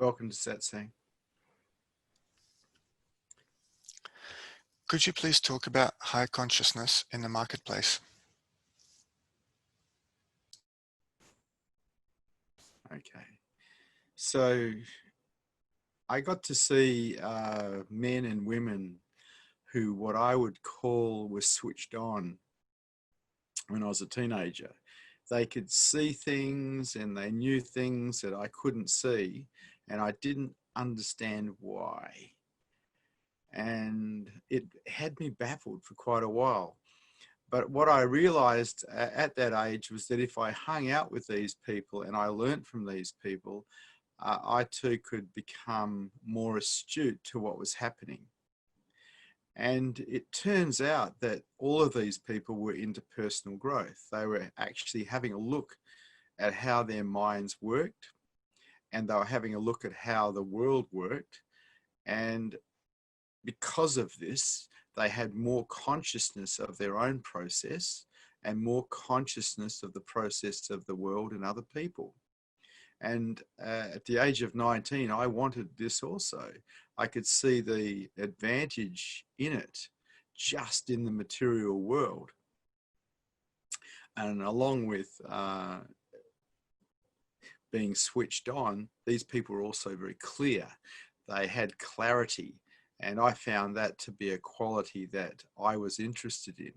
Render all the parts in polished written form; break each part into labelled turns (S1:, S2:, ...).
S1: Welcome to Satsang.
S2: Could you please talk about high consciousness in the marketplace?
S1: Okay. So I got to see men and women who what I would call were switched on when I was a teenager. They could see things and they knew things that I couldn't see, and I didn't understand why. And it had me baffled for quite a while. But what I realized at that age was that if I hung out with these people and I learned from these people, I too could become more astute to what was happening. And it turns out that all of these people were into personal growth. They were actually having a look at how their minds worked, and they were having a look at how the world worked. And because of this, they had more consciousness of their own process and more consciousness of the process of the world and other people. And at the age of 19, I wanted this also. I could see the advantage in it just in the material world. And along with being switched on, these people were also very clear. They had clarity. And I found that to be a quality that I was interested in.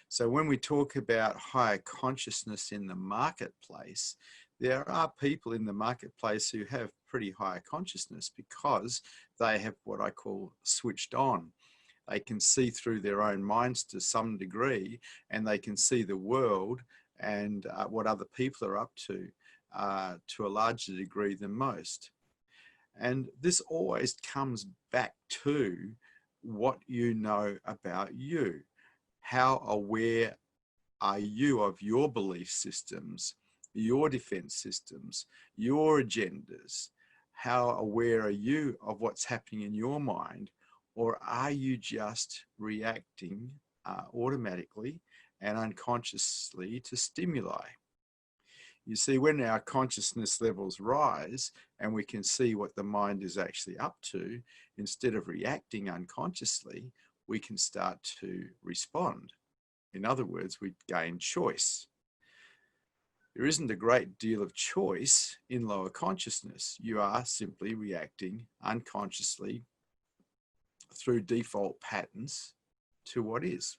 S1: So when we talk about higher consciousness in the marketplace, there are people in the marketplace who have pretty high consciousness because they have what I call switched on. They can see through their own minds to some degree, and they can see the world and what other people are up to a larger degree than most. And this always comes back to what you know about you. How aware are you of your belief systems, your defense systems, your agendas? How aware are you of what's happening in your mind? Or are you just reacting automatically and unconsciously to stimuli? You see, when our consciousness levels rise and we can see what the mind is actually up to, instead of reacting unconsciously, we can start to respond. In other words, we gain choice. There isn't a great deal of choice in lower consciousness. You are simply reacting unconsciously through default patterns to what is.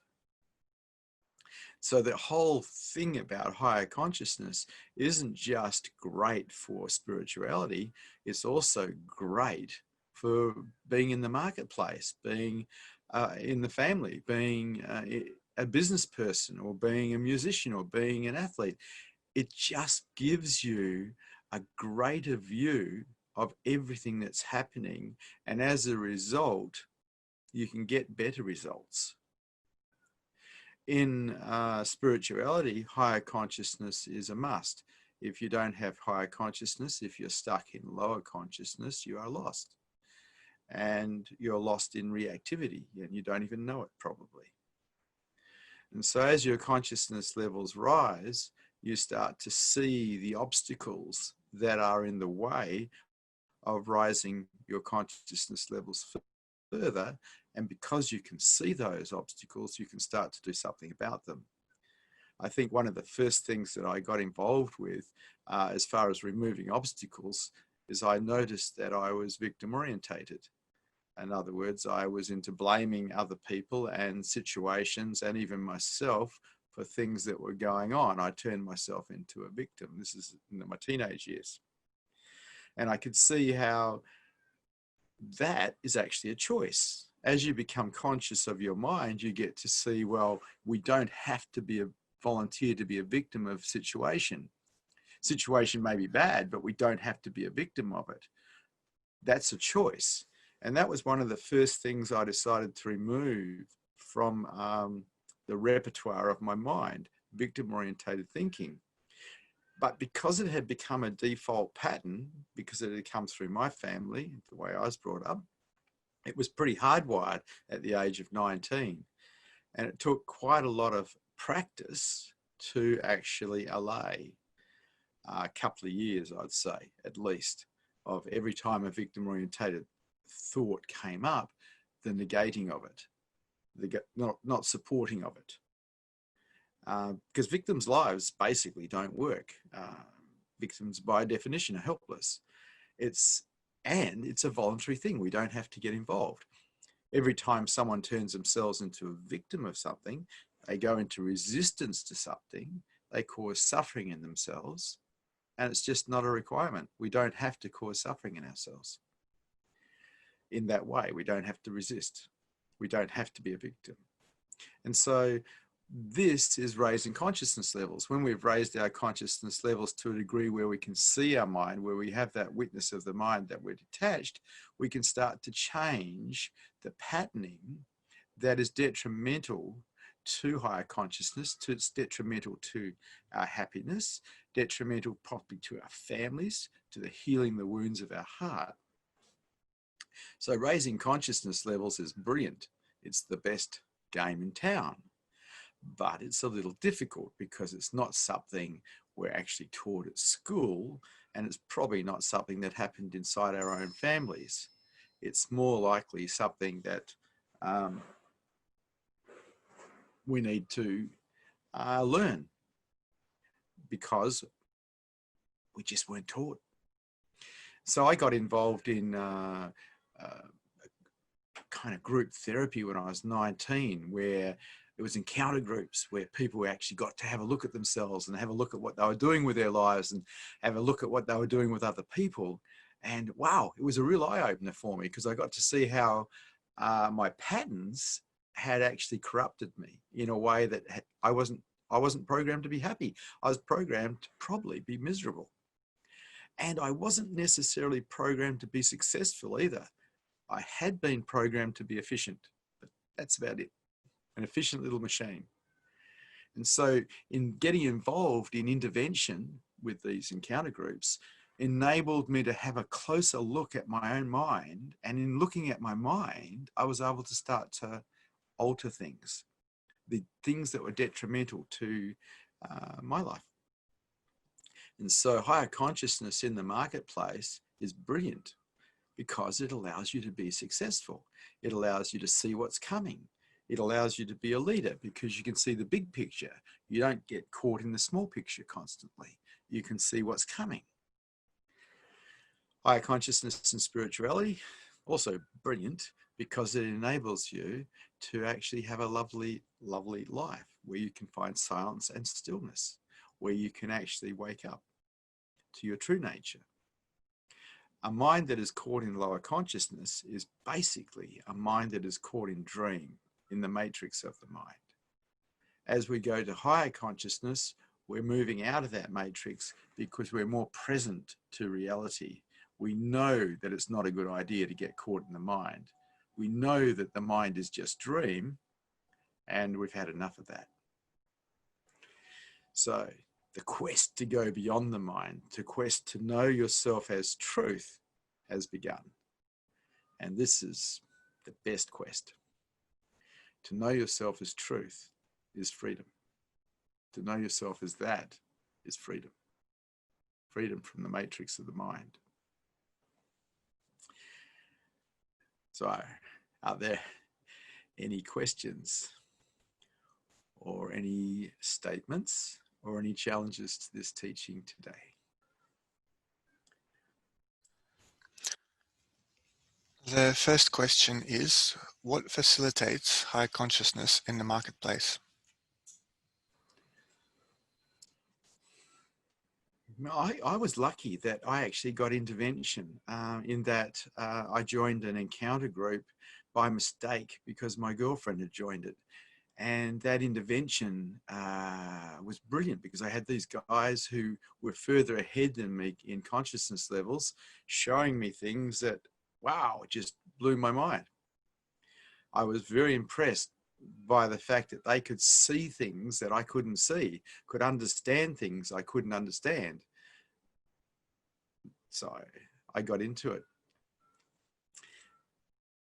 S1: So the whole thing about higher consciousness isn't just great for spirituality, it's also great for being in the marketplace, being in the family, being a business person, or being a musician, or being an athlete. It just gives you a greater view of everything that's happening, and as a result, you can get better results. In spirituality, higher consciousness is a must. If you don't have higher consciousness, if you're stuck in lower consciousness, you are lost. And you're lost in reactivity, and you don't even know it probably. And so as your consciousness levels rise, you start to see the obstacles that are in the way of rising your consciousness levels further. And because you can see those obstacles, you can start to do something about them. I think one of the first things that I got involved with as far as removing obstacles is I noticed that I was victim orientated. In other words, I was into blaming other people and situations and even myself for things that were going on. I turned myself into a victim. This is in my teenage years. And I could see how that is actually a choice. As you become conscious of your mind, you get to see, well, we don't have to be a volunteer to be a victim of situation. Situation may be bad, but we don't have to be a victim of it. That's a choice. And that was one of the first things I decided to remove from the repertoire of my mind, victim-orientated thinking. But because it had become a default pattern, because it had come through my family, the way I was brought up, it was pretty hardwired at the age of 19. And it took quite a lot of practice to actually allay a couple of years, I'd say, at least, of every time a victim-orientated thought came up, the negating of it, the not supporting of it. Because victims' lives basically don't work. Victims, by definition, are helpless. It's a voluntary thing. We don't have to get involved. Every time someone turns themselves into a victim of something, they go into resistance to something, they cause suffering in themselves, and it's just not a requirement. We don't have to cause suffering in ourselves. In that way, we don't have to resist. We don't have to be a victim. And so this is raising consciousness levels. When we've raised our consciousness levels to a degree where we can see our mind, where we have that witness of the mind that we're detached, we can start to change the patterning that is detrimental to higher consciousness, it's detrimental to our happiness, detrimental probably to our families, to the healing the wounds of our heart. So raising consciousness levels is brilliant. It's the best game in town. But it's a little difficult because it's not something we're actually taught at school, and it's probably not something that happened inside our own families. It's more likely something that we need to learn because we just weren't taught. So I got involved in kind of group therapy when I was 19, where it was encounter groups where people actually got to have a look at themselves and have a look at what they were doing with their lives and have a look at what they were doing with other people. And wow, it was a real eye-opener for me because I got to see how my patterns had actually corrupted me in a way that I wasn't programmed to be happy. I was programmed to probably be miserable. And I wasn't necessarily programmed to be successful either. I had been programmed to be efficient, but that's about it. An efficient little machine. And so in getting involved in intervention with these encounter groups enabled me to have a closer look at my own mind. And in looking at my mind, I was able to start to alter things, the things that were detrimental to my life. And so higher consciousness in the marketplace is brilliant because it allows you to be successful. It allows you to see what's coming. It allows you to be a leader because you can see the big picture. You don't get caught in the small picture constantly. You can see what's coming. Higher consciousness and spirituality, also brilliant because it enables you to actually have a lovely, lovely life where you can find silence and stillness, where you can actually wake up to your true nature. A mind that is caught in lower consciousness is basically a mind that is caught in dream, in the matrix of the mind. As we go to higher consciousness, we're moving out of that matrix because we're more present to reality. We know that it's not a good idea to get caught in the mind. We know that the mind is just dream, and we've had enough of that. So the quest to go beyond the mind, the quest to know yourself as truth has begun. And this is the best quest. To know yourself as truth is freedom. To know yourself as that is freedom. Freedom from the matrix of the mind. So, are there any questions or any statements or any challenges to this teaching today?
S2: The first question is, what facilitates high consciousness in the marketplace?
S1: I was lucky that I actually got intervention in that I joined an encounter group by mistake because my girlfriend had joined it. And that intervention was brilliant because I had these guys who were further ahead than me in consciousness levels, showing me things that, wow, it just blew my mind. I was very impressed by the fact that they could see things that I couldn't see, could understand things I couldn't understand. So I got into it.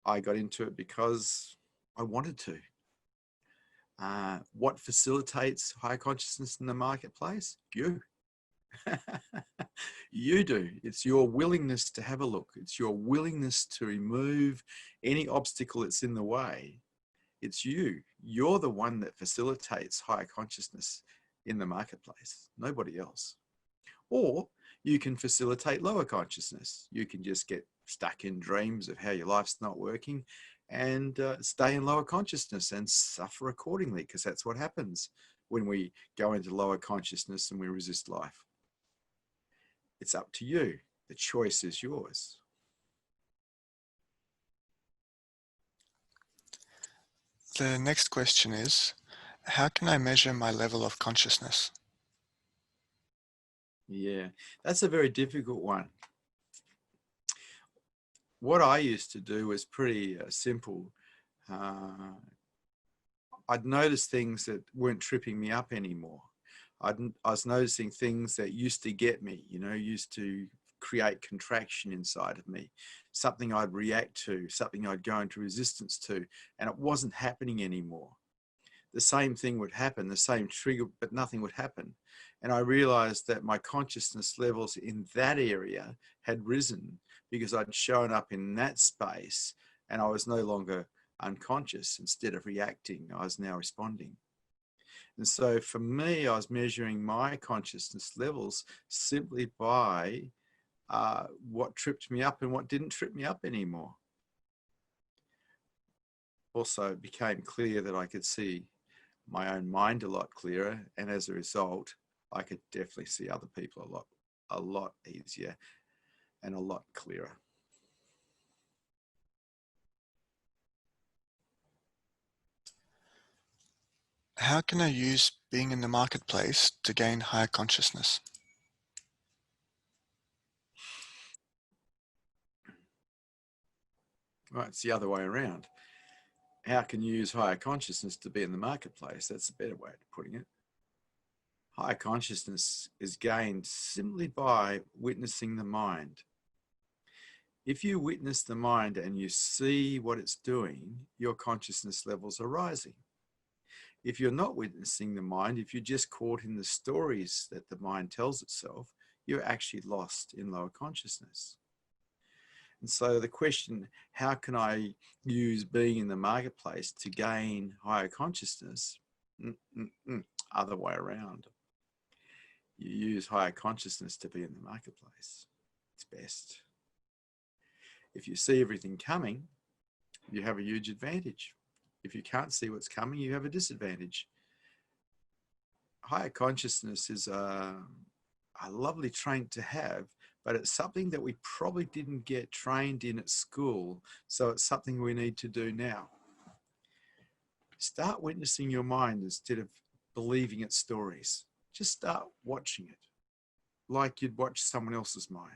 S1: I got into it because I wanted to. What facilitates high consciousness in the marketplace? You. You do. It's your willingness to have a look. It's your willingness to remove any obstacle that's in the way. It's you. You're the one that facilitates higher consciousness in the marketplace, nobody else. Or you can facilitate lower consciousness. You can just get stuck in dreams of how your life's not working and stay in lower consciousness and suffer accordingly, because that's what happens when we go into lower consciousness and we resist life. It's up to you. The choice is yours.
S2: The next question is, how can I measure my level of consciousness?
S1: Yeah, that's a very difficult one. What I used to do was pretty simple. I'd notice things that weren't tripping me up anymore. I was noticing things that used to get me, used to create contraction inside of me, something I'd react to, something I'd go into resistance to, and it wasn't happening anymore. The same thing would happen, the same trigger, but nothing would happen. And I realized that my consciousness levels in that area had risen because I'd shown up in that space and I was no longer unconscious. Instead of reacting, I was now responding. And so for me, I was measuring my consciousness levels simply by what tripped me up and what didn't trip me up anymore. Also, it became clear that I could see my own mind a lot clearer, and as a result, I could definitely see other people a lot easier and a lot clearer.
S2: How can I use being in the marketplace to gain higher consciousness?
S1: Right, it's the other way around. How can you use higher consciousness to be in the marketplace? That's a better way of putting it. Higher consciousness is gained simply by witnessing the mind. If you witness the mind and you see what it's doing, your consciousness levels are rising. If you're not witnessing the mind, if you're just caught in the stories that the mind tells itself, you're actually lost in lower consciousness. And so the question, how can I use being in the marketplace to gain higher consciousness? Other way around. You use higher consciousness to be in the marketplace. It's best. If you see everything coming, you have a huge advantage. If you can't see what's coming, you have a disadvantage. Higher consciousness is a lovely trait to have, but it's something that we probably didn't get trained in at school. So it's something we need to do now. Start witnessing your mind instead of believing its stories. Just start watching it like you'd watch someone else's mind.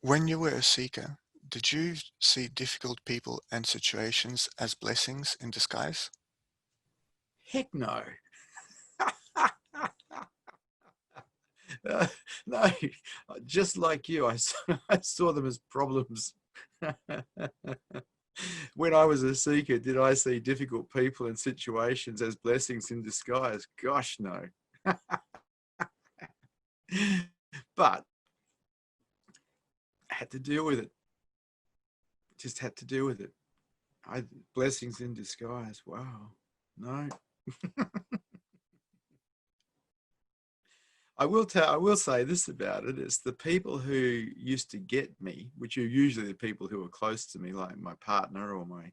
S2: When you were a seeker, did you see difficult people and situations as blessings in disguise?
S1: Heck no. No, just like you, I saw them as problems. When I was a seeker, did I see difficult people and situations as blessings in disguise? Gosh, no. But I had to deal with it. Just had to deal with it. Blessings in disguise. Wow. No. I will say this about it. It's the people who used to get me, which are usually the people who are close to me, like my partner or my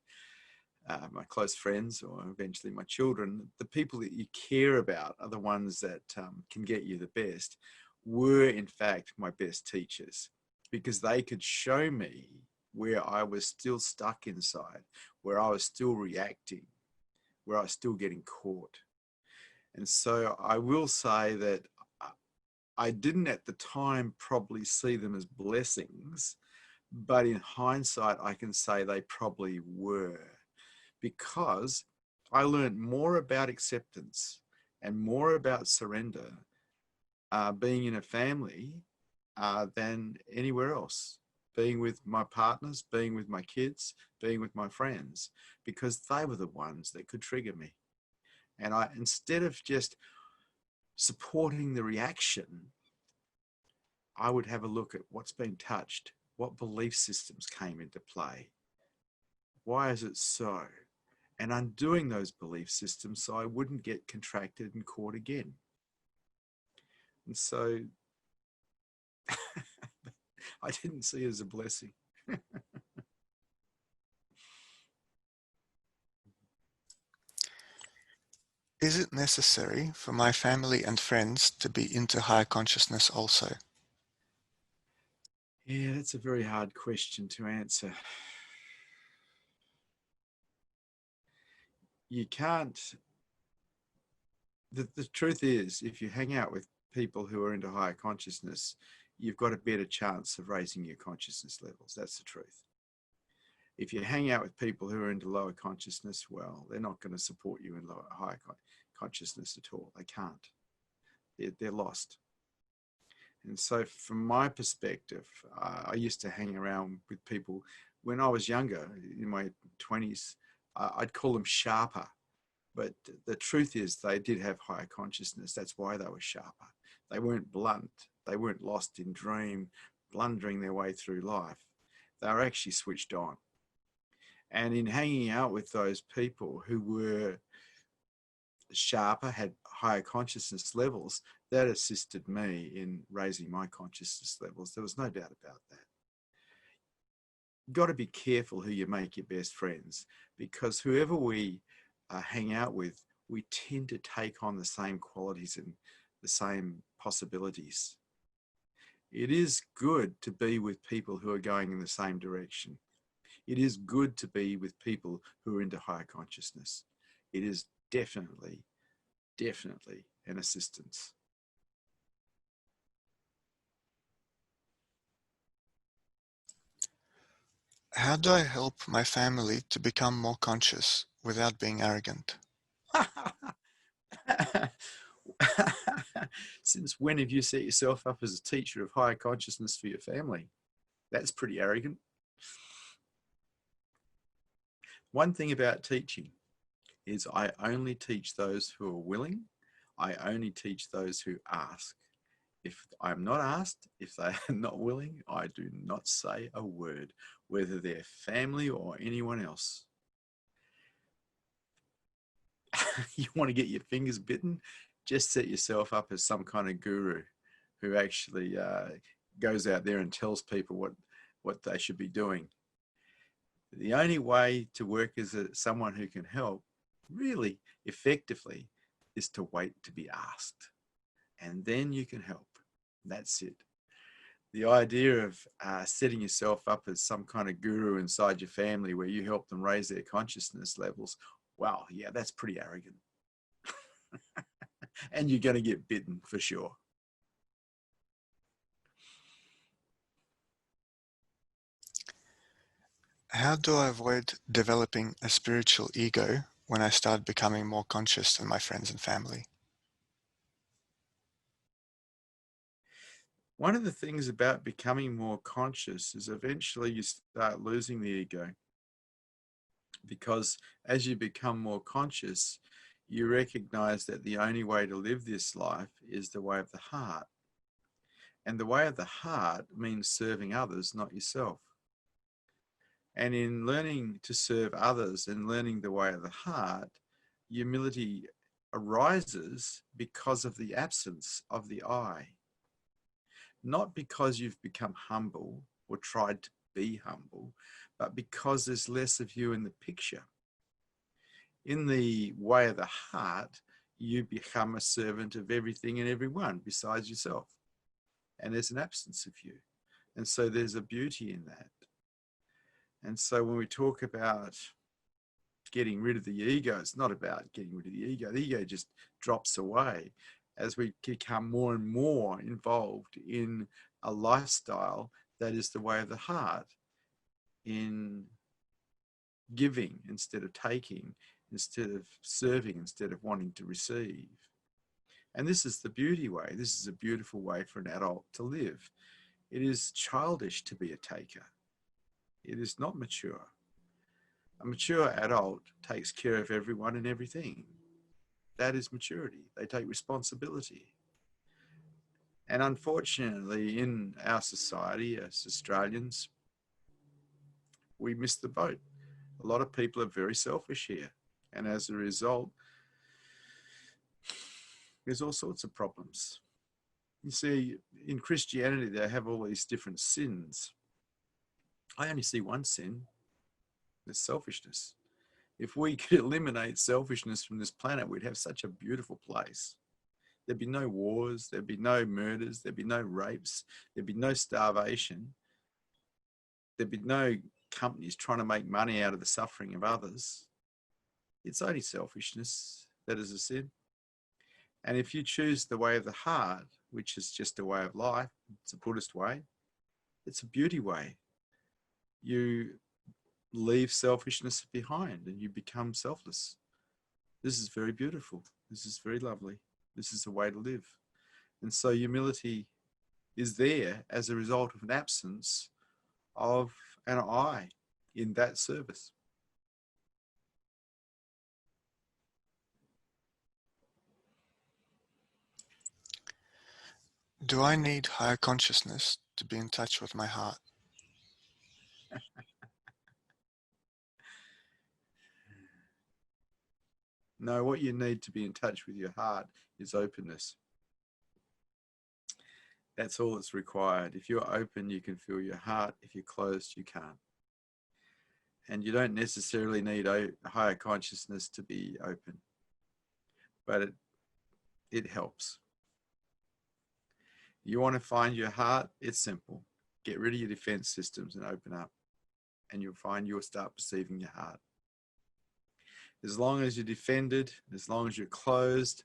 S1: close friends or eventually my children. The people that you care about are the ones that can get you the best, were in fact my best teachers, because they could show me where I was still stuck inside, where I was still reacting, where I was still getting caught. And so I will say that I didn't at the time probably see them as blessings, but in hindsight, I can say they probably were, because I learned more about acceptance and more about surrender being in a family than anywhere else, being with my partners, being with my kids, being with my friends, because they were the ones that could trigger me. And instead of just supporting the reaction, I would have a look at what's been touched, what belief systems came into play, why is it so, and undoing those belief systems so I wouldn't get contracted and caught again. And so I didn't see it as a blessing.
S2: Is it necessary for my family and friends to be into higher consciousness also?
S1: Yeah, that's a very hard question to answer. You can't, the truth is, if you hang out with people who are into higher consciousness, you've got a better chance of raising your consciousness levels. That's the truth. If you hang out with people who are into lower consciousness, well, they're not going to support you in higher consciousness at all. They can't. They're lost. And so from my perspective, I used to hang around with people when I was younger, in my 20s. I'd call them sharper. But the truth is they did have higher consciousness. That's why they were sharper. They weren't blunt. They weren't lost in dream, blundering their way through life. They were actually switched on. And in hanging out with those people who were sharper, had higher consciousness levels, that assisted me in raising my consciousness levels. There was no doubt about that. You've got to be careful who you make your best friends, because whoever we hang out with, we tend to take on the same qualities and the same possibilities. It is good to be with people who are going in the same direction. It is good to be with people who are into higher consciousness. It is definitely an assistance.
S2: How do I help my family to become more conscious without being arrogant?
S1: Since when have you set yourself up as a teacher of higher consciousness for your family? That's pretty arrogant. One thing about teaching is I only teach those who are willing. I only teach those who ask. If I'm not asked, if they are not willing, I do not say a word, whether they're family or anyone else. You want to get your fingers bitten? Just set yourself up as some kind of guru who actually goes out there and tells people what they should be doing. The only way to work as someone who can help really effectively is to wait to be asked. And then you can help. That's it. The idea of setting yourself up as some kind of guru inside your family where you help them raise their consciousness levels, wow, yeah, that's pretty arrogant. And you're going to get bitten for sure.
S2: How do I avoid developing a spiritual ego when I start becoming more conscious than my friends and family?
S1: One of the things about becoming more conscious is eventually you start losing the ego, because as you become more conscious, you recognize that the only way to live this life is the way of the heart. And the way of the heart means serving others, not yourself. And in learning to serve others and learning the way of the heart, humility arises because of the absence of the I. Not because you've become humble or tried to be humble, but because there's less of you in the picture. In the way of the heart, you become a servant of everything and everyone besides yourself. And there's an absence of you. And so there's a beauty in that. And so when we talk about getting rid of the ego, it's not about getting rid of the ego. The ego just drops away as we become more and more involved in a lifestyle that is the way of the heart, in giving instead of taking, instead of serving instead of wanting to receive. And this is the beauty way. This is a beautiful way for an adult to live. It is childish to be a taker. It is not mature. A mature adult takes care of everyone and everything. that is maturity. They take responsibility. And unfortunately, in our society, as Australians, we miss the boat. A lot of people are very selfish here. And as a result, there's all sorts of problems. You see, in Christianity, they have all these different sins. I only see one sin, there's selfishness. If we could eliminate selfishness from this planet, we'd have such a beautiful place. There'd be no wars, there'd be no murders, there'd be no rapes, there'd be no starvation, there'd be no companies trying to make money out of the suffering of others. It's only selfishness that is a sin. And if you choose the way of the heart, which is just a way of life, it's a Buddhist way, it's a beauty way. You leave selfishness behind and you become selfless. This is very beautiful. This is very lovely. This is a way to live. And so humility is there as a result of an absence of an I in that service.
S2: Do I need higher consciousness to be in touch with my heart?
S1: No, what you need to be in touch with your heart is openness. That's all that's required. If you're open, you can feel your heart. If you're closed, you can't. And you don't necessarily need a higher consciousness to be open, but it helps. You want to find your heart? It's simple. Get rid of your defense systems and open up, and you'll find you'll start perceiving your heart. As long as you're defended, as long as you're closed,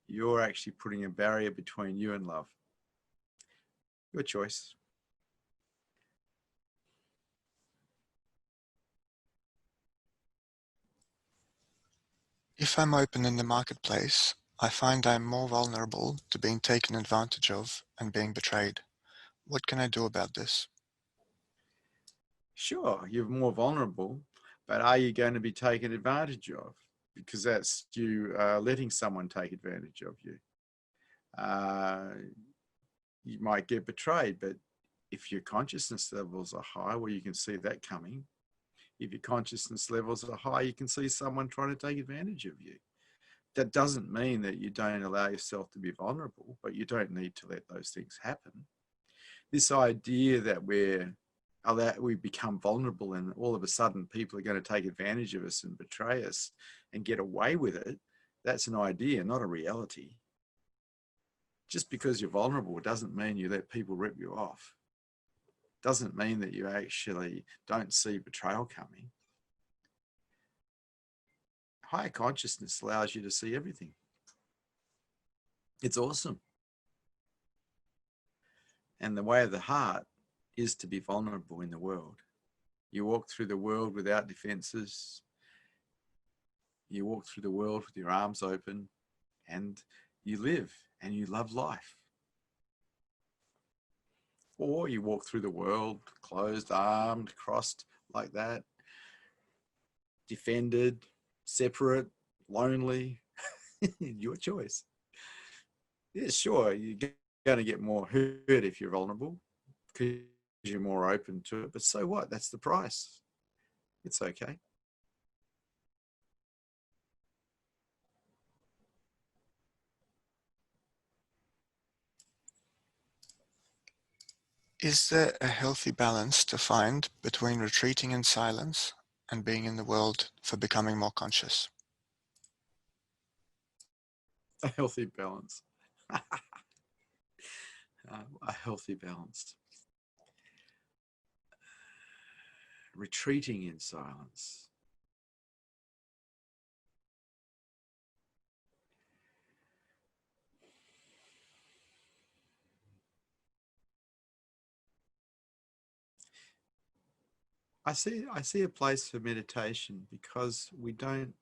S1: you're actually putting a barrier between you and love. Your choice.
S2: If I'm open in the marketplace, I find I'm more vulnerable to being taken advantage of and being betrayed. What can I do about this?
S1: Sure, you're more vulnerable, but are you going to be taken advantage of? Because that's you letting someone take advantage of you. You might get betrayed, but if your consciousness levels are high, well, you can see that coming. If your consciousness levels are high, you can see someone trying to take advantage of you. That doesn't mean that you don't allow yourself to be vulnerable, but you don't need to let those things happen. This idea that we become vulnerable and all of a sudden people are going to take advantage of us and betray us and get away with it, that's an idea, not a reality. Just because you're vulnerable doesn't mean you let people rip you off. Doesn't mean that you actually don't see betrayal coming. Higher consciousness allows you to see everything. It's awesome. And the way of the heart is to be vulnerable in the world. You walk through the world without defenses. You walk through the world with your arms open, and you live and you love life. Or you walk through the world closed, armed, crossed like that, defended, separate, lonely. Your choice. Yeah, sure, you're going to get more hurt if you're vulnerable because you're more open to it. But so what? That's the price. It's okay.
S2: Is there a healthy balance to find between retreating in silence and being in the world for becoming more conscious?
S1: A healthy balance. A healthy balance. Retreating in silence. I see a place for meditation because we don't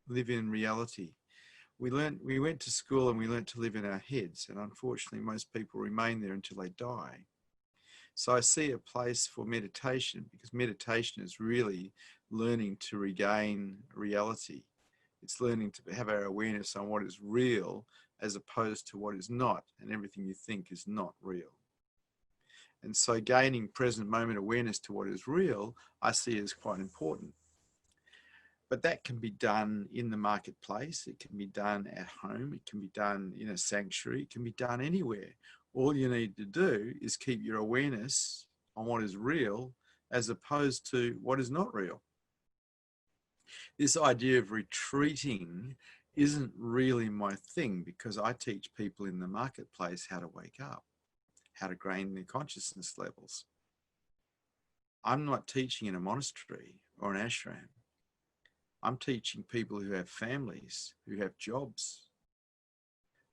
S1: live in reality. We went to school and we learnt to live in our heads, and unfortunately most people remain there until they die. So I see a place for meditation because meditation is really learning to regain reality, It's learning to have our awareness on what is real as opposed to what is not, and everything you think is not real. And so gaining present moment awareness to what is real, I see as quite important. But that can be done in the marketplace. It can be done at home. It can be done in a sanctuary. It can be done anywhere. All you need to do is keep your awareness on what is real as opposed to what is not real. This idea of retreating isn't really my thing, because I teach people in the marketplace how to wake up, how to gain their consciousness levels. I'm not teaching in a monastery or an ashram. I'm teaching people who have families, who have jobs.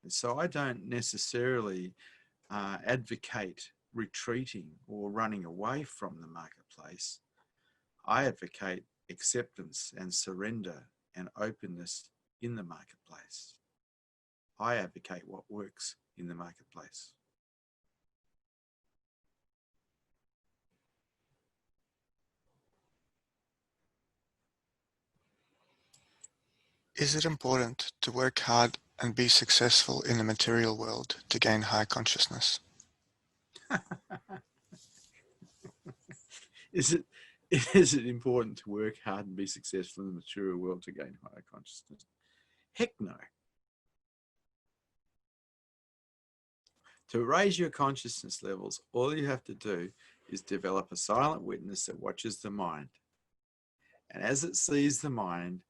S1: And so I don't necessarily advocate retreating or running away from the marketplace. I advocate acceptance and surrender and openness in the marketplace. I advocate what works in the marketplace.
S2: Is it important to work hard and be successful in the material world to gain high consciousness?
S1: Is it important to work hard and be successful in the material world to gain higher consciousness? Heck no. To raise your consciousness levels, all you have to do is develop a silent witness that watches the mind. And as it sees the mind,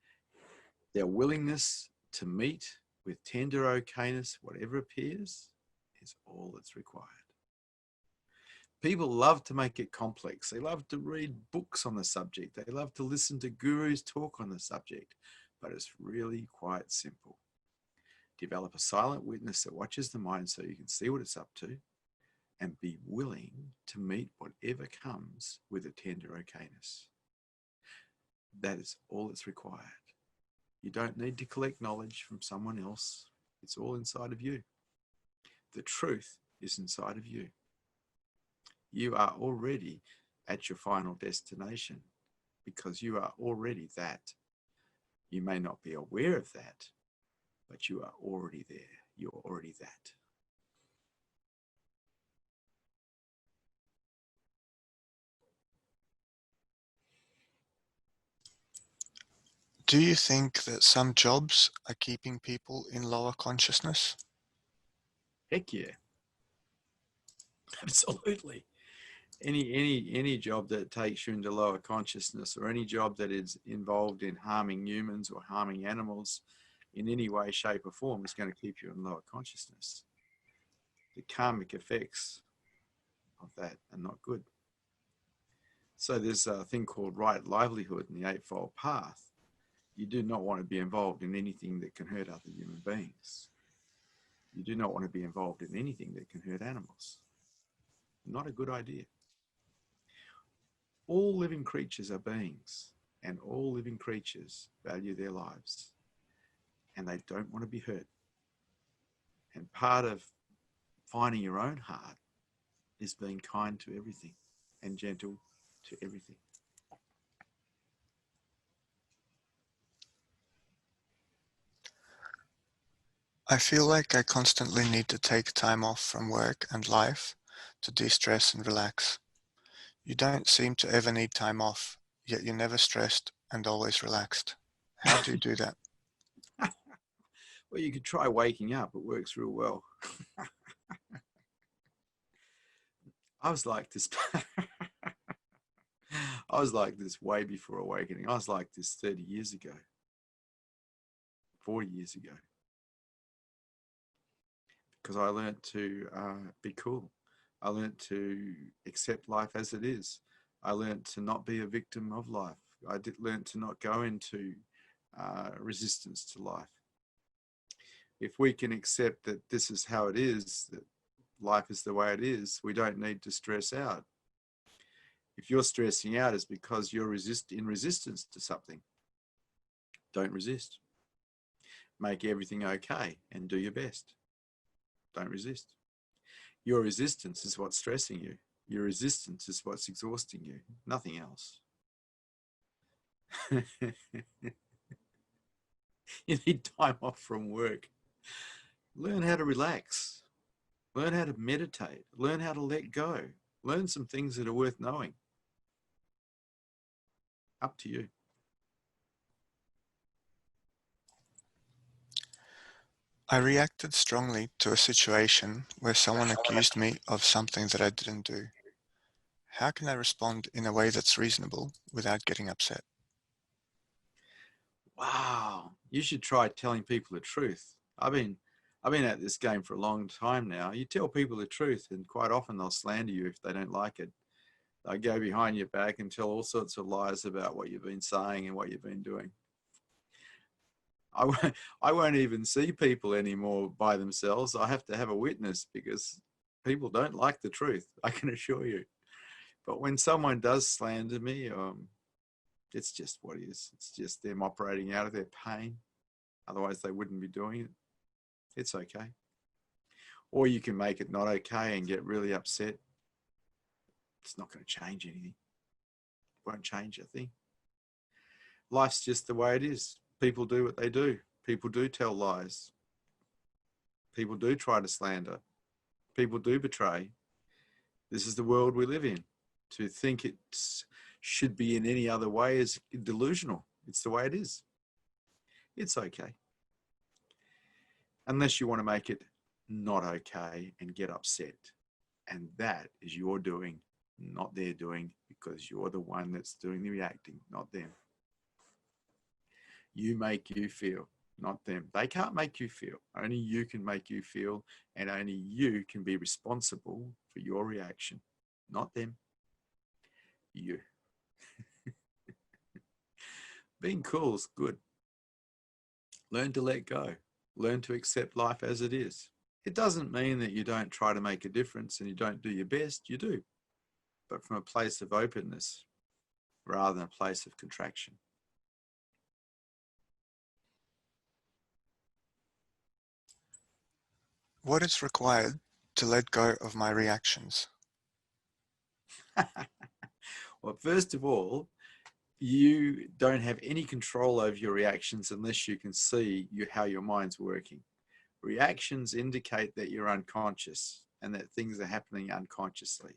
S1: their willingness to meet with tender okayness whatever appears is all that's required. People love to make it complex. They love to read books on the subject. They love to listen to gurus talk on the subject. But it's really quite simple. Develop a silent witness that watches the mind so you can see what it's up to, and be willing to meet whatever comes with a tender okayness. That is all that's required. You don't need to collect knowledge from someone else. It's all inside of you. The truth is inside of you. You are already at your final destination because you are already that. You may not be aware of that, but you are already there. You're already that.
S2: Do you think that some jobs are keeping people in lower consciousness?
S1: Heck yeah. Absolutely. Any job that takes you into lower consciousness, or any job that is involved in harming humans or harming animals in any way, shape or form, is going to keep you in lower consciousness. The karmic effects of that are not good. So there's a thing called right livelihood in the Eightfold Path. You do not want to be involved in anything that can hurt other human beings. You do not want to be involved in anything that can hurt animals. Not a good idea. All living creatures are beings, and all living creatures value their lives, and they don't want to be hurt. And part of finding your own heart is being kind to everything and gentle to everything.
S2: I feel like I constantly need to take time off from work and life to de-stress and relax. You don't seem to ever need time off, yet you're never stressed and always relaxed. How do you do that?
S1: Well, you could try waking up. It works real well. I was like this. I was like this way before awakening. I was like this 30 years ago, 40 years ago, because I learned to be cool. I learned to accept life as it is. I learned to not be a victim of life. I learned to not go into resistance to life. If we can accept that this is how it is, that life is the way it is, we don't need to stress out. If you're stressing out, it's because you're in resistance to something. Don't resist. Make everything okay and do your best. Don't resist. Your resistance is what's stressing you. Your resistance is what's exhausting you, nothing else. You need time off from work. Learn how to relax. Learn how to meditate. Learn how to let go. Learn some things that are worth knowing. Up to you.
S2: I reacted strongly to a situation where someone accused me of something that I didn't do. How can I respond in a way that's reasonable without getting upset?
S1: Wow, you should try telling people the truth. I've been at this game for a long time now. You tell people the truth, and quite often they'll slander you if they don't like it. They go behind your back and tell all sorts of lies about what you've been saying and what you've been doing. I won't even see people anymore by themselves. I have to have a witness because people don't like the truth, I can assure you. But when someone does slander me, it's just what it is. It's just them operating out of their pain. Otherwise, they wouldn't be doing it. It's okay. Or you can make it not okay and get really upset. It's not going to change anything. It won't change a thing. Life's just the way it is. People do what they do. People do tell lies. People do try to slander. People do betray. This is the world we live in. To think it should be in any other way is delusional. It's the way it is. It's okay. Unless you want to make it not okay and get upset. And that is your doing, not their doing, because you're the one that's doing the reacting, not them. You make you feel, not them. They can't make you feel. Only you can make you feel, and only you can be responsible for your reaction, not them. You. Being cool is good. Learn to let go. Learn to accept life as it is. It doesn't mean that you don't try to make a difference and you don't do your best. You do, but from a place of openness rather than a place of contraction.
S2: What is required to let go of my reactions?
S1: Well, first of all, you don't have any control over your reactions unless you can see how your mind's working. Reactions indicate that you're unconscious and that things are happening unconsciously.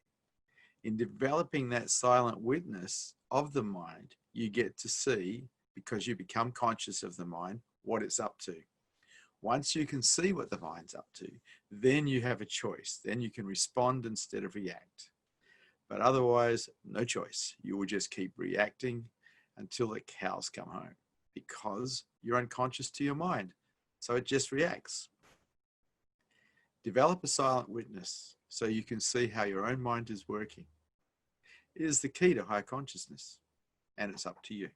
S1: In developing that silent witness of the mind, you get to see, because you become conscious of the mind, what it's up to. Once you can see what the mind's up to, then you have a choice. Then you can respond instead of react. But otherwise, no choice. You will just keep reacting until the cows come home because you're unconscious to your mind. So it just reacts. Develop a silent witness so you can see how your own mind is working. It is the key to high consciousness, and it's up to you.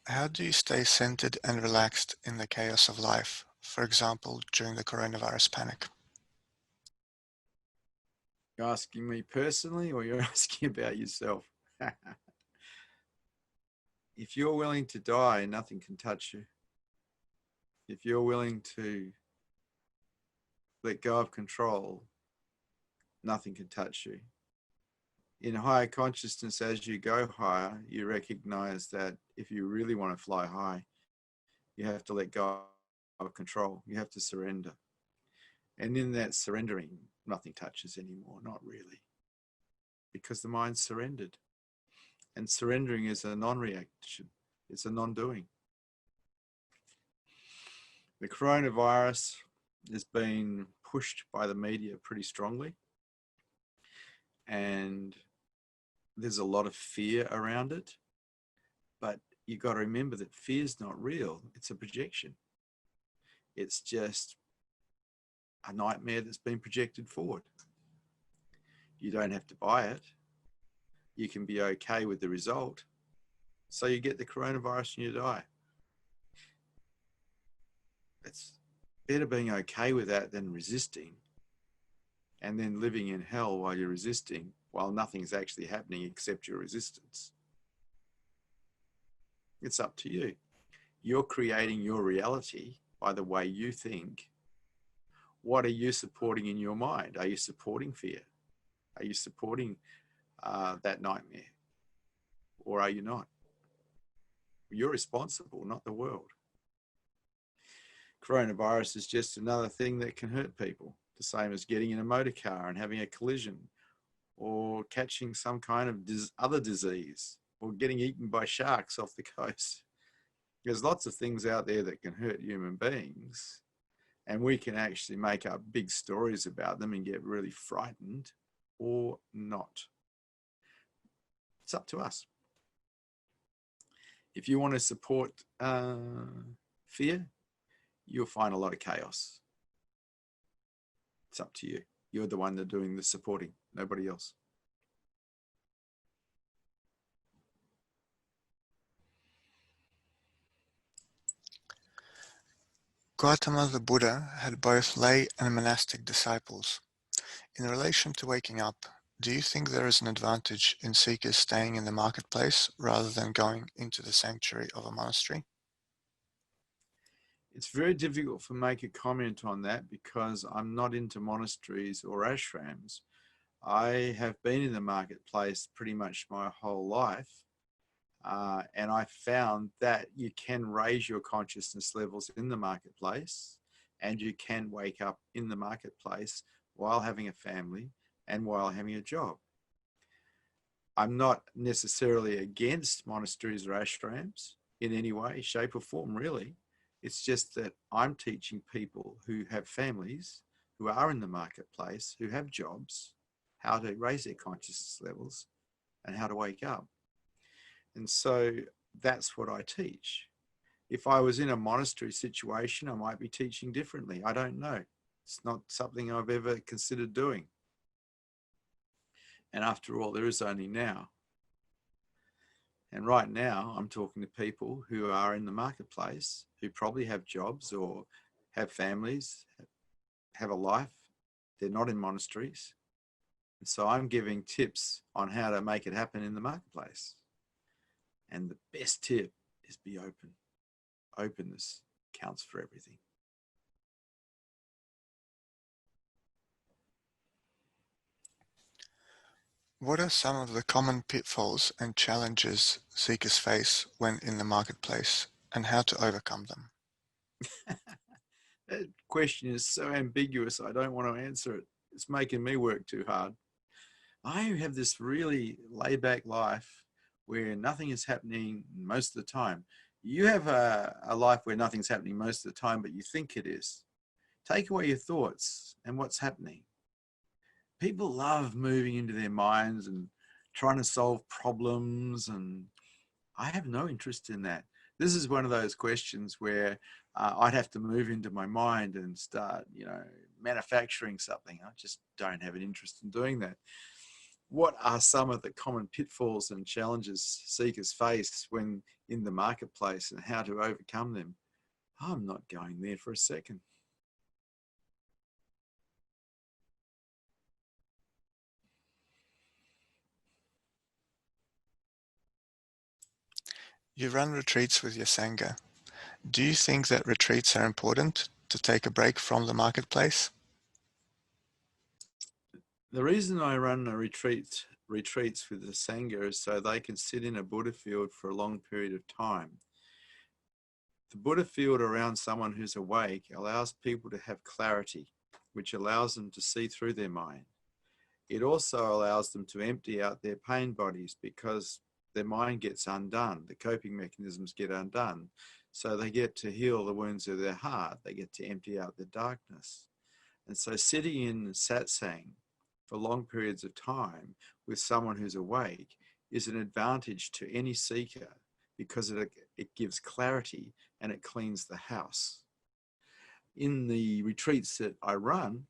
S2: How do you stay centered and relaxed in the chaos of life, for example, during the coronavirus panic?
S1: You're asking me personally, or you're asking about yourself? If you're willing to die, nothing can touch you. If you're willing to let go of control, nothing can touch you. In higher consciousness, as you go higher, you recognize that if you really want to fly high, you have to let go of control. You have to surrender. And in that surrendering, nothing touches anymore, not really, because the mind's surrendered. And surrendering is a non-reaction. It's a non-doing. The coronavirus has been pushed by the media pretty strongly. And there's a lot of fear around it. But you've got to remember that fear's not real. It's a projection. It's just a nightmare that's been projected forward. You don't have to buy it. You can be okay with the result. So you get the coronavirus and you die. It's better being okay with that than resisting and then living in hell while you're resisting, while nothing's actually happening except your resistance. It's up to you. You're creating your reality by the way you think. What are you supporting in your mind? Are you supporting fear? Are you supporting that nightmare? Or are you not? You're responsible, not the world. Coronavirus is just another thing that can hurt people, the same as getting in a motor car and having a collision, or catching some kind of other disease, or getting eaten by sharks off the coast. There's lots of things out there that can hurt human beings, and we can actually make up big stories about them and get really frightened or not. It's up to us. If you want to support fear, you'll find a lot of chaos. It's up to you. You're the one that's doing the supporting, nobody else.
S2: Gautama the Buddha had both lay and monastic disciples. In relation to waking up, do you think there is an advantage in seekers staying in the marketplace rather than going into the sanctuary of a monastery?
S1: It's very difficult for me to make a comment on that because I'm not into monasteries or ashrams. I have been in the marketplace pretty much my whole life. And I found that you can raise your consciousness levels in the marketplace, and you can wake up in the marketplace while having a family and while having a job. I'm not necessarily against monasteries or ashrams in any way, shape or form, really. It's just that I'm teaching people who have families, who are in the marketplace, who have jobs, how to raise their consciousness levels and how to wake up. And so that's what I teach. If I was in a monastery situation, I might be teaching differently. I don't know. It's not something I've ever considered doing. And after all, there is only now. And right now, I'm talking to people who are in the marketplace, who probably have jobs or have families, have a life. They're not in monasteries. And so I'm giving tips on how to make it happen in the marketplace. And the best tip is be open. Openness counts for everything.
S2: What are some of the common pitfalls and challenges seekers face when in the marketplace, and how to overcome them?
S1: That question is so ambiguous, I don't want to answer it. It's making me work too hard. I have this really laid back life where nothing is happening most of the time. You have a life where nothing's happening most of the time, but you think it is. Take away your thoughts and what's happening. People love moving into their minds and trying to solve problems, and I have no interest in that. This is one of those questions where I'd have to move into my mind and start, manufacturing something. I just don't have an interest in doing that. What are some of the common pitfalls and challenges seekers face when in the marketplace and how to overcome them? I'm not going there for a second.
S2: You run retreats with your Sangha. Do you think that retreats are important to take a break from the marketplace?
S1: The reason I run retreats with the Sangha is so they can sit in a Buddha field for a long period of time. The Buddha field around someone who's awake allows people to have clarity, which allows them to see through their mind. It also allows them to empty out their pain bodies because their mind gets undone. The coping mechanisms get undone. So they get to heal the wounds of their heart. They get to empty out the darkness. And so sitting in satsang for long periods of time with someone who's awake is an advantage to any seeker because it gives clarity and it cleans the house. In the retreats that I run,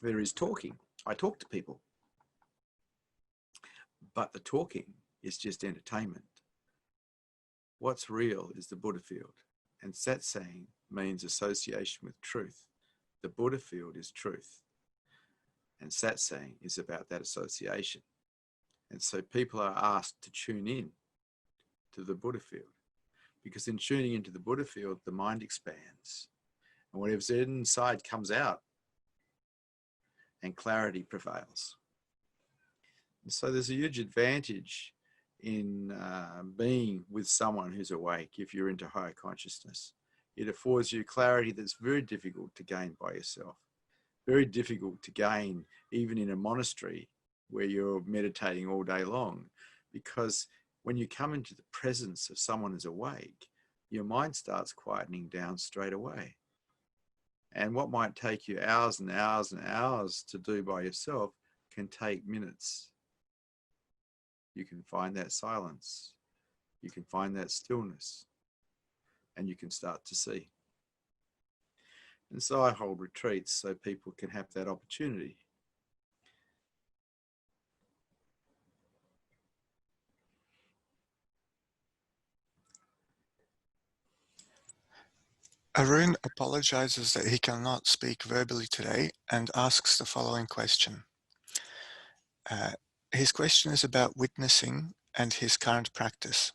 S1: there is talking. I talk to people. But the talking is just entertainment. What's real is the Buddha field. And satsang means association with truth. The Buddha field is truth. And satsang is about that association. And so people are asked to tune in to the Buddha field. Because in tuning into the Buddha field, the mind expands. And whatever's inside comes out. And clarity prevails. So there's a huge advantage in being with someone who's awake if you're into higher consciousness. It affords you clarity that's very difficult to gain by yourself, very difficult to gain even in a monastery where you're meditating all day long, because when you come into the presence of someone who's awake, your mind starts quietening down straight away. And what might take you hours and hours and hours to do by yourself can take minutes. You can find that silence, you can find that stillness, and you can start to see. And so I hold retreats so people can have that opportunity.
S2: Arun apologizes that he cannot speak verbally today and asks the following question. His question is about witnessing and his current practice.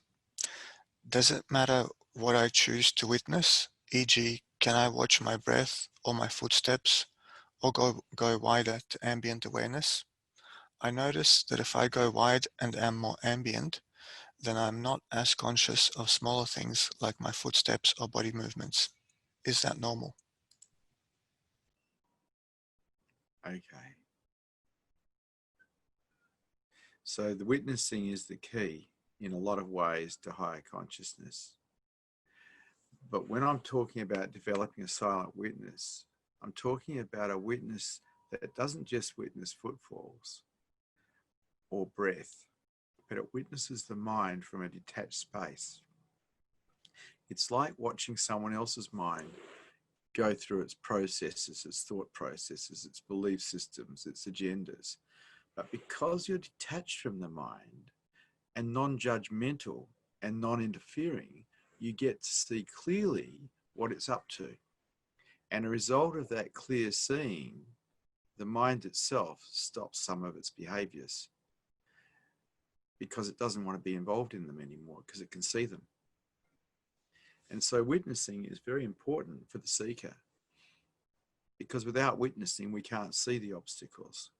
S2: Does it matter what I choose to witness? E.g., can I watch my breath or my footsteps or go wider to ambient awareness? I notice that if I go wide and am more ambient, then I'm not as conscious of smaller things like my footsteps or body movements. Is that normal?
S1: Okay. So the witnessing is the key in a lot of ways to higher consciousness. But when I'm talking about developing a silent witness, I'm talking about a witness that doesn't just witness footfalls or breath, but it witnesses the mind from a detached space. It's like watching someone else's mind go through its processes, its thought processes, its belief systems, its agendas. But because you're detached from the mind and non-judgmental and non-interfering, you get to see clearly what it's up to. And a result of that clear seeing, the mind itself stops some of its behaviors because it doesn't want to be involved in them anymore because it can see them. And so witnessing is very important for the seeker, because without witnessing, we can't see the obstacles.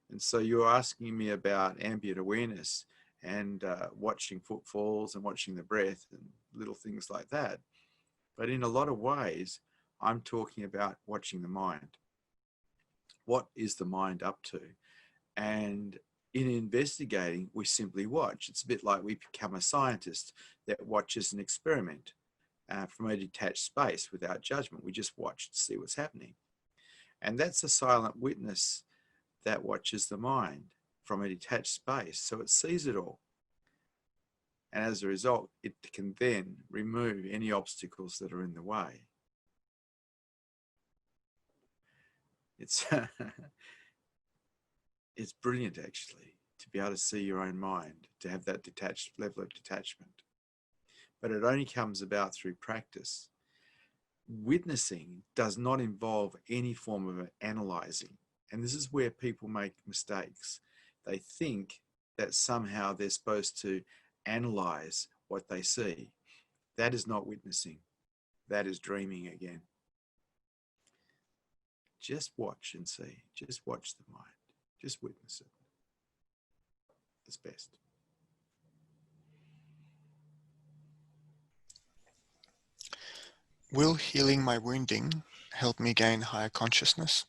S1: And so you're asking me about ambient awareness and watching footfalls and watching the breath and little things like that. But in a lot of ways, I'm talking about watching the mind. What is the mind up to? And in investigating, we simply watch. It's a bit like we become a scientist that watches an experiment from a detached space without judgment. We just watch to see what's happening. And that's a silent witness that watches the mind from a detached space. So it sees it all. And as a result, it can then remove any obstacles that are in the way. It's, it's brilliant, actually, to be able to see your own mind, to have that detached level of detachment. But it only comes about through practice. Witnessing does not involve any form of analyzing. And this is where people make mistakes. They think that somehow they're supposed to analyze what they see. That is not witnessing. That is dreaming again. Just watch and see. Just watch the mind. Just witness it. It's best.
S2: Will healing my wounding help me gain higher consciousness?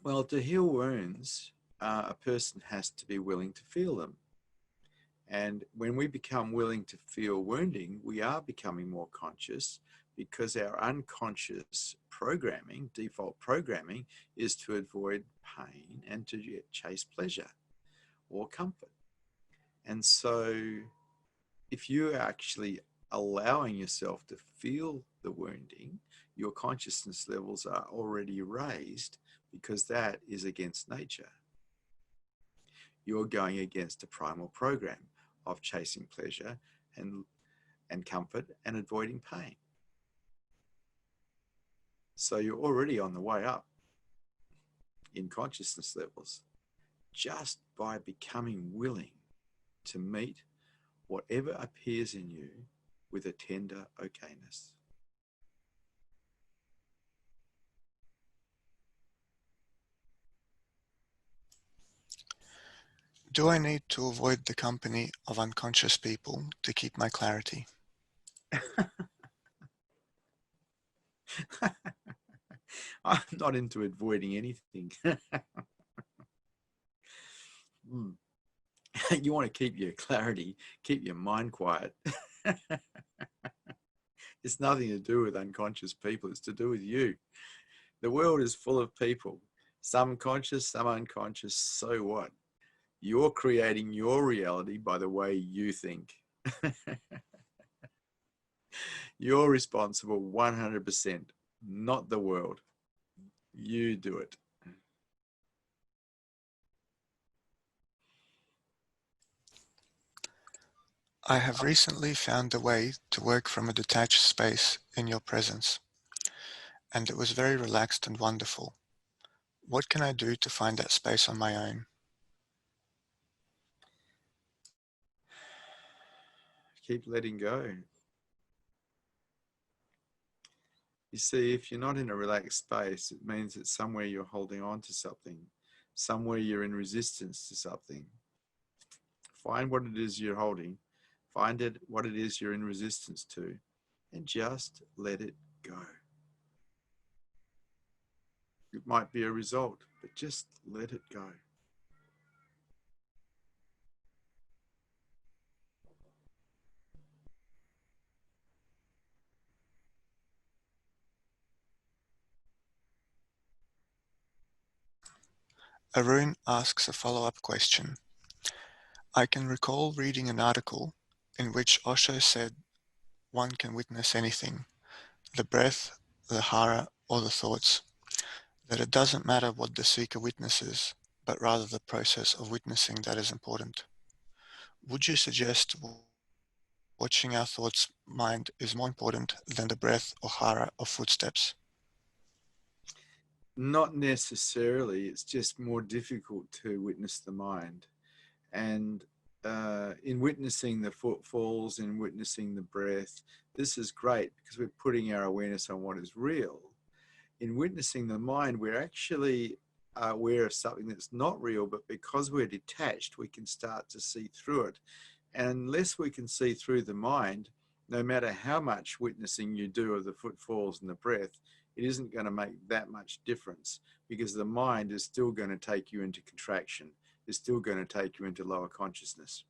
S1: Well, to heal wounds, a person has to be willing to feel them. And when we become willing to feel wounding, we are becoming more conscious, because our unconscious programming, default programming, is to avoid pain and to chase pleasure or comfort. And so if you're actually allowing yourself to feel the wounding, your consciousness levels are already raised, because that is against nature. You're going against a primal program of chasing pleasure and comfort and avoiding pain. So you're already on the way up in consciousness levels just by becoming willing to meet whatever appears in you with a tender okayness.
S2: Do I need to avoid the company of unconscious people to keep my clarity?
S1: I'm not into avoiding anything. Mm. You want to keep your clarity, keep your mind quiet. It's nothing to do with unconscious people. It's to do with you. The world is full of people, some conscious, some unconscious. So what? You're creating your reality by the way you think. You're responsible 100%, not the world. You do it.
S2: I have recently found a way to work from a detached space in your presence, and it was very relaxed and wonderful. What can I do to find that space on my own?
S1: Keep letting go. You see, if you're not in a relaxed space, it means that somewhere you're holding on to something, somewhere you're in resistance to something. Find what it is you're holding, find it what it is you're in resistance to, and just let it go. It might be a result, but just let it go.
S2: Arun asks a follow-up question. I can recall reading an article in which Osho said one can witness anything, the breath, the hara, or the thoughts, that it doesn't matter what the seeker witnesses, but rather the process of witnessing that is important. Would you suggest watching our thoughts mind is more important than the breath or hara of footsteps?
S1: Not necessarily, it's just more difficult to witness the mind. And in witnessing the footfalls, in witnessing the breath, this is great because we're putting our awareness on what is real. In witnessing the mind, we're actually aware of something that's not real, but because we're detached, we can start to see through it. And unless we can see through the mind, no matter how much witnessing you do of the footfalls and the breath, it isn't going to make that much difference because the mind is still going to take you into contraction, is still going to take you into lower consciousness.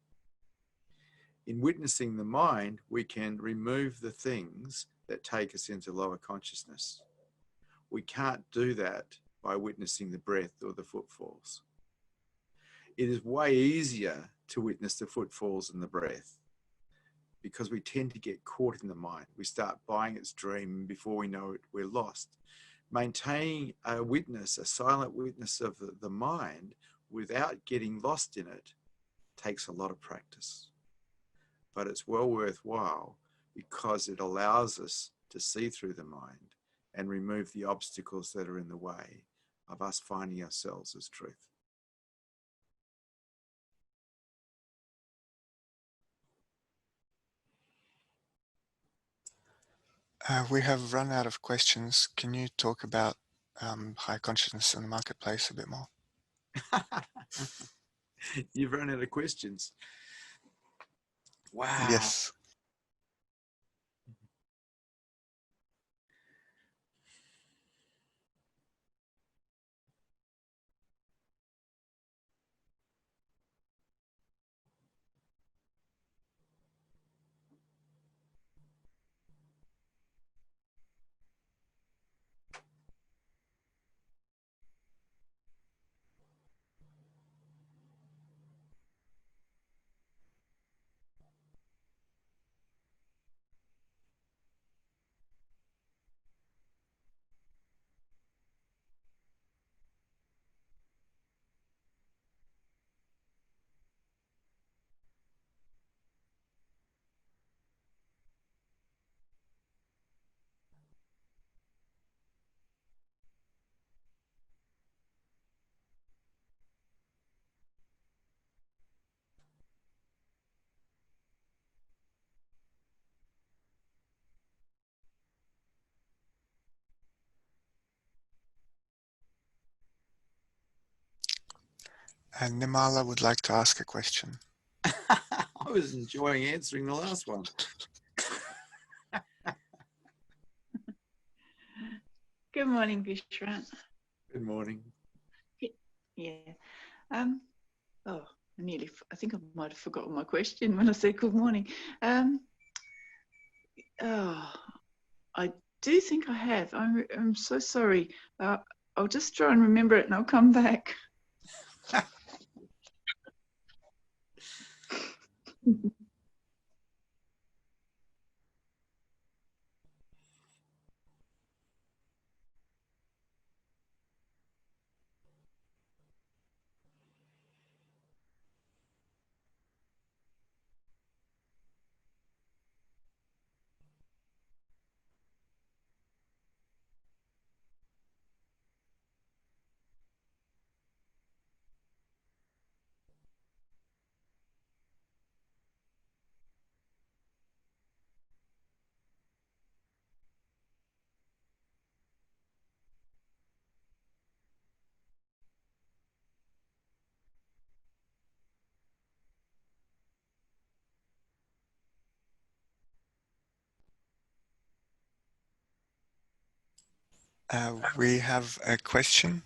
S1: In witnessing the mind, we can remove the things that take us into lower consciousness. We can't do that by witnessing the breath or the footfalls. It is way easier to witness the footfalls and the breath because we tend to get caught in the mind. We start buying its dream, and before we know it, we're lost. Maintaining a witness, a silent witness of the mind without getting lost in it takes a lot of practice. But it's well worthwhile because it allows us to see through the mind and remove the obstacles that are in the way of us finding ourselves as truth.
S2: We have run out of questions. Can you talk about high consciousness in the marketplace a bit more?
S1: You've run out of questions. Wow.
S2: Yes. And Nimala would like to ask a question.
S1: I was enjoying answering the last one.
S3: Good morning, Vishrant.
S1: Good morning.
S3: Yeah. I think I might have forgotten my question when I said good morning. I do think I have. I'm so sorry. I'll just try and remember it and I'll come back.
S2: We have a question.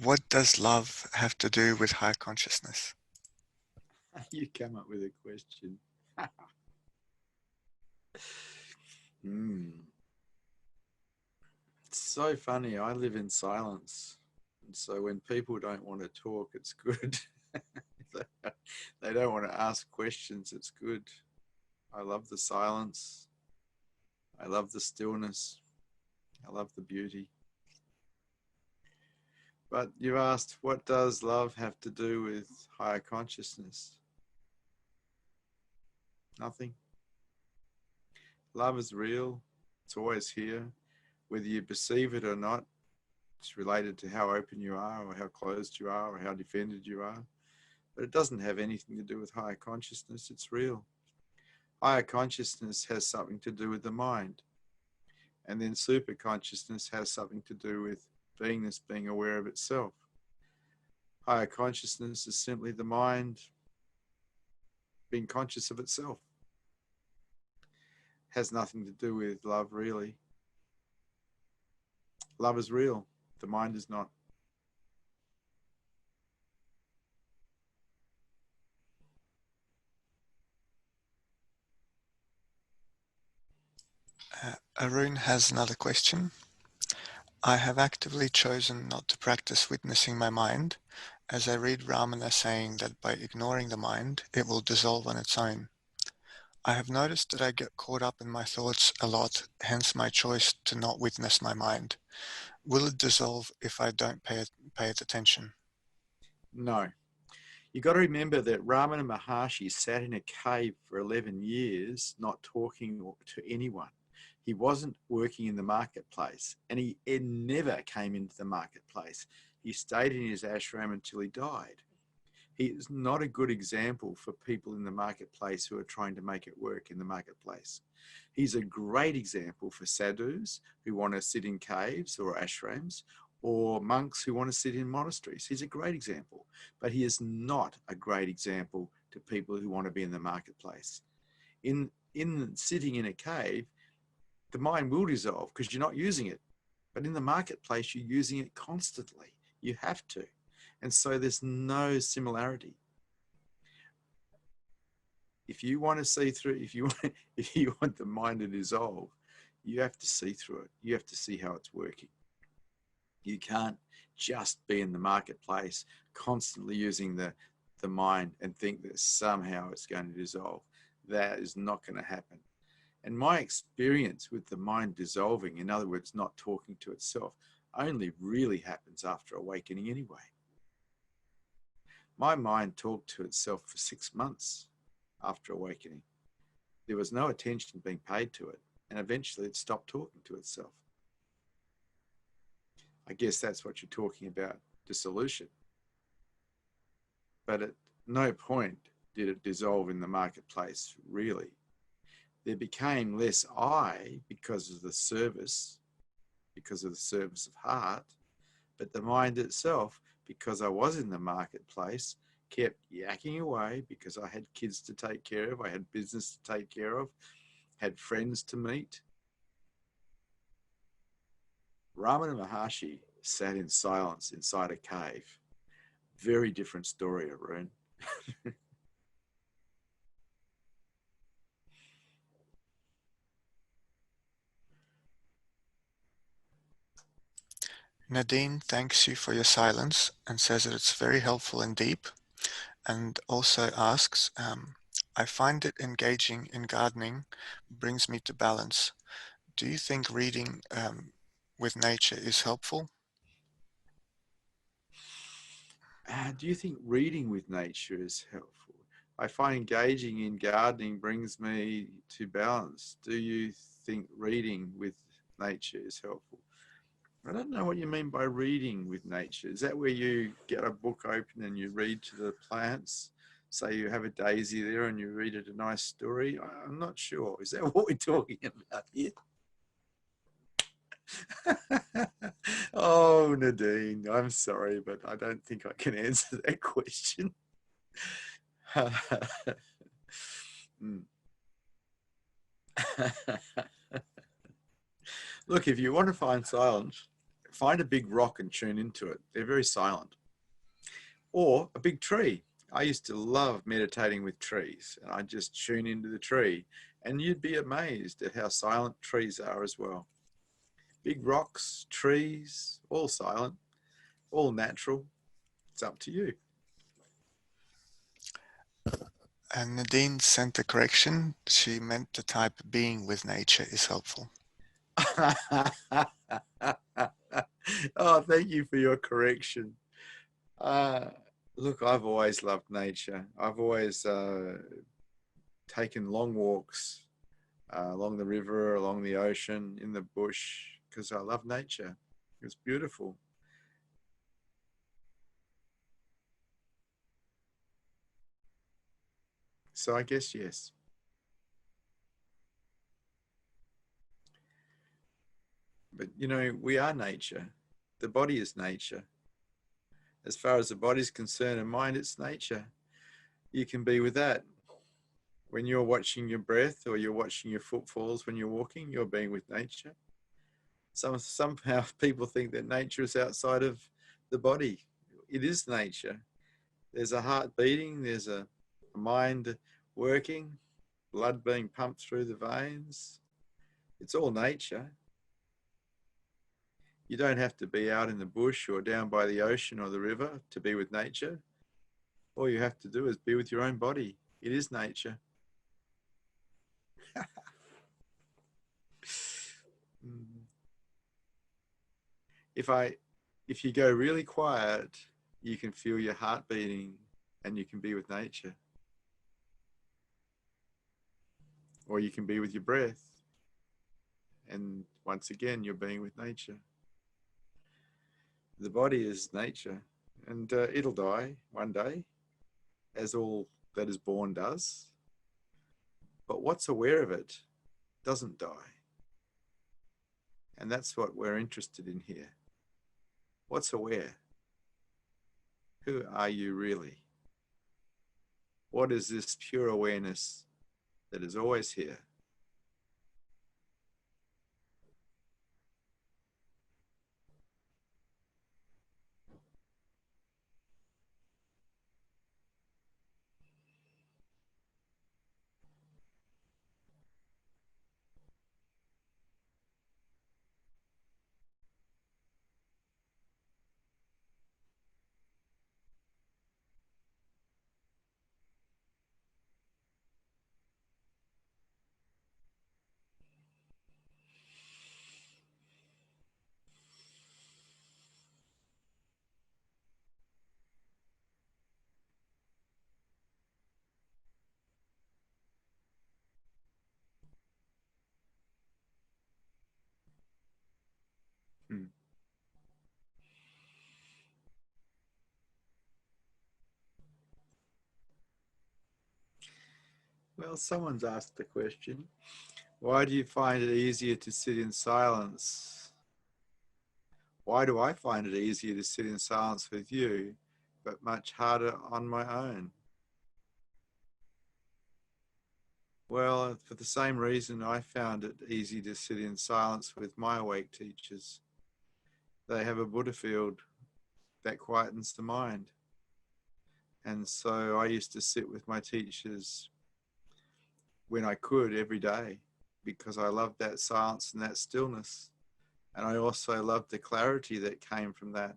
S2: What does love have to do with high consciousness?
S1: You come up with a question. It's so funny. I live in silence. And so when people don't want to talk, it's good. They don't want to ask questions, it's good. I love the silence. I love the stillness. I love the beauty. But you asked, what does love have to do with higher consciousness? Nothing. Love is real. It's always here. Whether you perceive it or not, it's related to how open you are or how closed you are or how defended you are. But it doesn't have anything to do with higher consciousness. It's real. Higher consciousness has something to do with the mind. And then super consciousness has something to do with beingness, being aware of itself. Higher consciousness is simply the mind being conscious of itself. Has nothing to do with love, really. Love is real. The mind is not.
S2: Arun has another question. I have actively chosen not to practice witnessing my mind, as I read Ramana saying that by ignoring the mind, it will dissolve on its own. I have noticed that I get caught up in my thoughts a lot, hence my choice to not witness my mind. Will it dissolve if I don't pay it attention?
S1: No. You've got to remember that Ramana Maharshi sat in a cave for 11 years, not talking to anyone. He wasn't working in the marketplace, and he never came into the marketplace. He stayed in his ashram until he died. He is not a good example for people in the marketplace who are trying to make it work in the marketplace. He's a great example for sadhus who want to sit in caves or ashrams, or monks who want to sit in monasteries. He's a great example, but he is not a great example to people who want to be in the marketplace. In sitting in a cave, the mind will dissolve because you're not using it. But in the marketplace, you're using it constantly. You have to. And so there's no similarity. If you want to see through, if you want the mind to dissolve, you have to see through it. You have to see how it's working. You can't just be in the marketplace constantly using the mind and think that somehow it's going to dissolve. That is not going to happen. And my experience with the mind dissolving, in other words, not talking to itself, only really happens after awakening anyway. My mind talked to itself for 6 months after awakening. There was no attention being paid to it, and eventually it stopped talking to itself. I guess that's what you're talking about, dissolution. But at no point did it dissolve in the marketplace, really. There became less I because of the service of heart, But the mind itself, because I was in the marketplace, kept yakking away because I had kids to take care of, I had business to take care of, had friends to meet. Ramana Maharshi sat in silence inside a cave. Very different story, Arun.
S2: Nadine thanks you for your silence and says that it's very helpful and deep, and also asks, I find it engaging in gardening brings me to balance. Do you think reading with nature is helpful?
S1: Do you think reading with nature is helpful? I find engaging in gardening brings me to balance. Do you think reading with nature is helpful? I don't know what you mean by reading with nature. Is that where you get a book open and you read to the plants? Say you have a daisy there and you read it a nice story? I'm not sure. Is that what we're talking about here? Oh, Nadine, I'm sorry, but I don't think I can answer that question. Mm. Look, if you want to find silence, find a big rock and tune into it. They're very silent. Or a big tree. I used to love meditating with trees, and I'd just tune into the tree, and you'd be amazed at how silent trees are as well. Big rocks, trees, all silent, all natural. It's up to you.
S2: And Nadine sent a correction. She meant to type being with nature is helpful.
S1: Oh, thank you for your correction. Look, I've always loved nature. I've always taken long walks along the river, along the ocean, in the bush, because I love nature. It's beautiful. So I guess yes. But, you know, we are nature. The body is nature. As far as the body's concerned and mind, it's nature. You can be with that. When you're watching your breath or you're watching your footfalls when you're walking, you're being with nature. Somehow people think that nature is outside of the body. It is nature. There's a heart beating, there's a mind working, blood being pumped through the veins. It's all nature. You don't have to be out in the bush or down by the ocean or the river to be with nature. All you have to do is be with your own body. It is nature. If you go really quiet, you can feel your heart beating and you can be with nature. Or you can be with your breath. And once again, you're being with nature. The body is nature, and it'll die one day, as all that is born does. But what's aware of it doesn't die. And that's what we're interested in here. What's aware? Who are you really? What is this pure awareness that is always here? Hmm. Well, someone's asked the question, why do you find it easier to sit in silence? Why do I find it easier to sit in silence with you, but much harder on my own? Well, for the same reason I found it easy to sit in silence with my awake teachers. They have a Buddha field that quietens the mind. And so I used to sit with my teachers when I could every day, because I loved that silence and that stillness. And I also loved the clarity that came from that.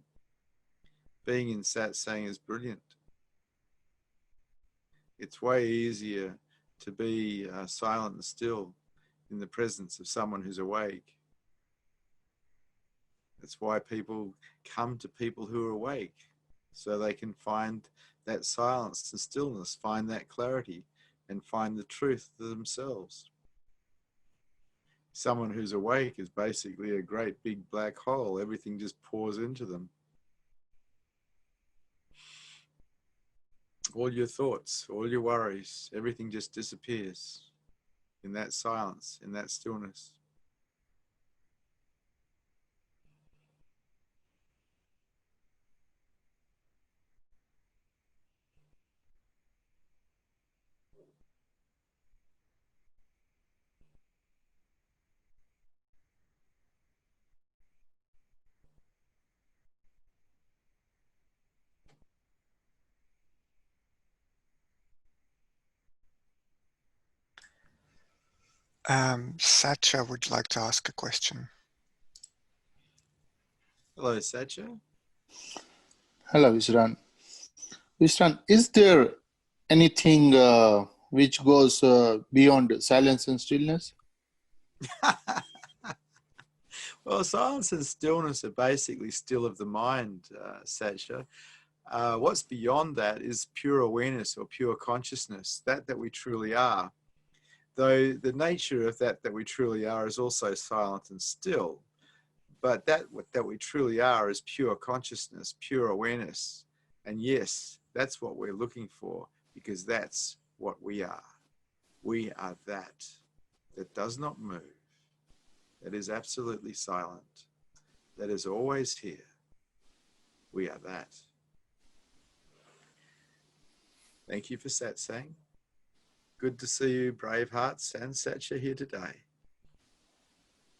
S1: Being in satsang is brilliant. It's way easier to be silent and still in the presence of someone who's awake. That's why people come to people who are awake, so they can find that silence and stillness, find that clarity, and find the truth to themselves. Someone who's awake is basically a great big black hole. Everything just pours into them. All your thoughts, all your worries, everything just disappears in that silence, in that stillness.
S2: Satya would like to ask a question.
S1: Hello, Satya.
S4: Hello, Vishrant. Vishrant, is there anything which goes beyond silence and stillness?
S1: Well, silence and stillness are basically still of the mind, Satya. What's beyond that is pure awareness or pure consciousness, that we truly are. Though the nature of that we truly are is also silent and still. But that we truly are is pure consciousness, pure awareness. And yes, that's what we're looking for, because that's what we are. We are that does not move, that is absolutely silent, that is always here. We are that. Thank you for satsang. Good to see you, brave hearts and Satya, here today.